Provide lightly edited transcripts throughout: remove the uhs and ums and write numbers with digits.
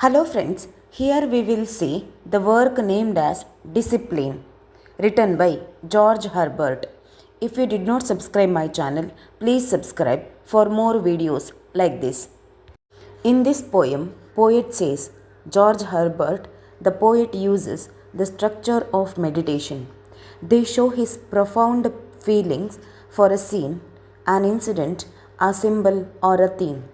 Hello friends, here we will see the work named as Discipline, written by George Herbert. If you did not subscribe my channel, please subscribe for more videos like this. In this poem, poet says, George Herbert, the poet uses the structure of meditation. They show his profound feelings for a scene, an incident, a symbol, or a theme.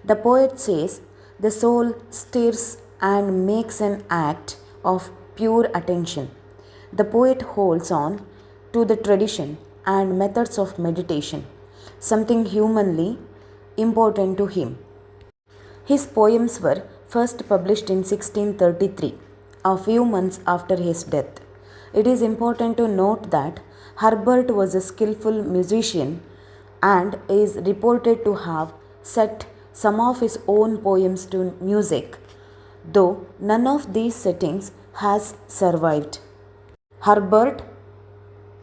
The poet says, the soul stirs and makes an act of pure attention. The poet holds on to the tradition and methods of meditation, something humanly important to him. His poems were first published in 1633, a few months after his death. It is important to note that Herbert was a skillful musician and is reported to have set some of his own poems to music, though none of these settings has survived. Herbert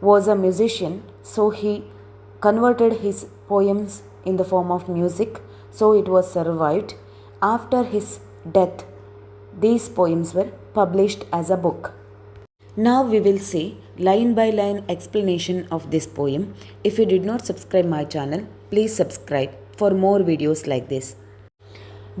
was a musician, so he converted his poems in the form of music, so it was survived. After his death, these poems were published as a book. Now we will see line by line explanation of this poem. If you did not subscribe my channel, please subscribe for more videos like this.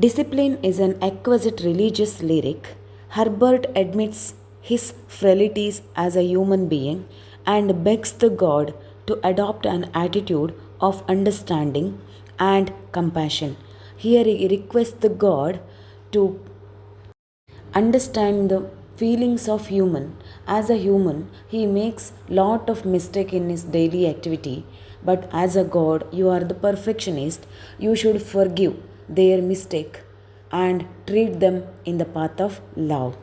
Discipline is an exquisite religious lyric. Herbert admits his frailties as a human being and begs the God to adopt an attitude of understanding and compassion. Here he requests the God to understand the feelings of human. As a human, he makes lot of mistake in his daily activity, but as a God, you are the perfectionist. You should forgive their mistake and treat them in the path of love.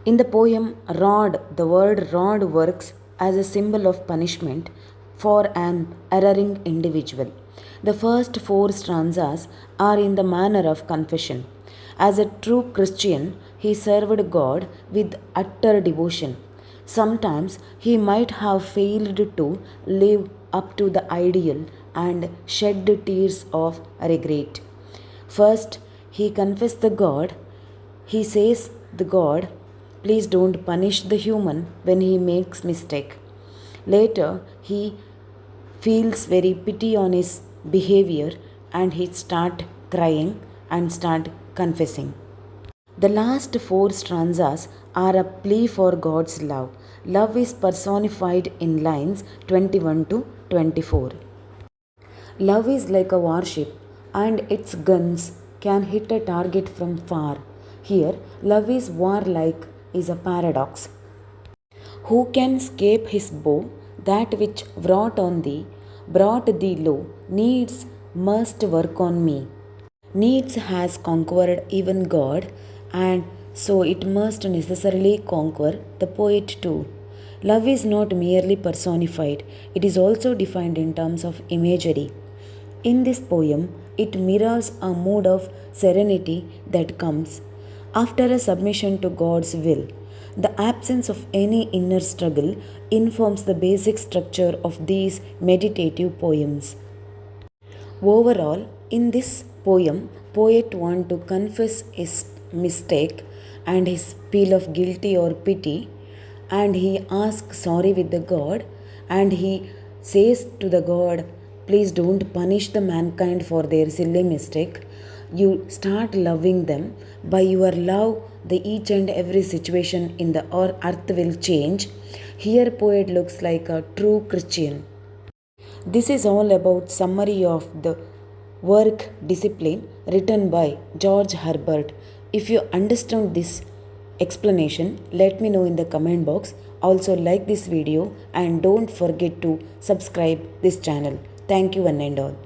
In the poem rod, the word rod works as a symbol of punishment for an erring individual. The first four stanzas are in the manner of confession. As a true Christian, he served God with utter devotion. Sometimes he might have failed to live up to the ideal and shed tears of regret. First, he confessed the God. He says the God, please don't punish the human when he makes mistake. Later, he feels very pity on his behavior and he start crying and start confessing. The last four stanzas are a plea for God's love. Love is personified in lines 21 to 24. Love is like a warship and its guns can hit a target from far. Here, love is warlike is a paradox. Who can escape his bow? That which brought thee low, needs must work on me. Needs has conquered even God, and so it must necessarily conquer the poet too. Love is not merely personified, it is also defined in terms of imagery. In this poem, it mirrors a mood of serenity that comes after a submission to God's will. The absence of any inner struggle informs the basic structure of these meditative poems. Overall, in this poem, poet wants to confess his mistake and his feel of guilty or pity, and he asks sorry with the God, and he says to the God, please don't punish the mankind for their silly mistake. You start loving them. By your love, the each and every situation in the earth will change. Here poet looks like a true Christian. This is all about summary of the work Discipline written by George Herbert. If you understand this explanation, let me know in the comment box. Also like this video and don't forget to subscribe this channel. Thank you one and all.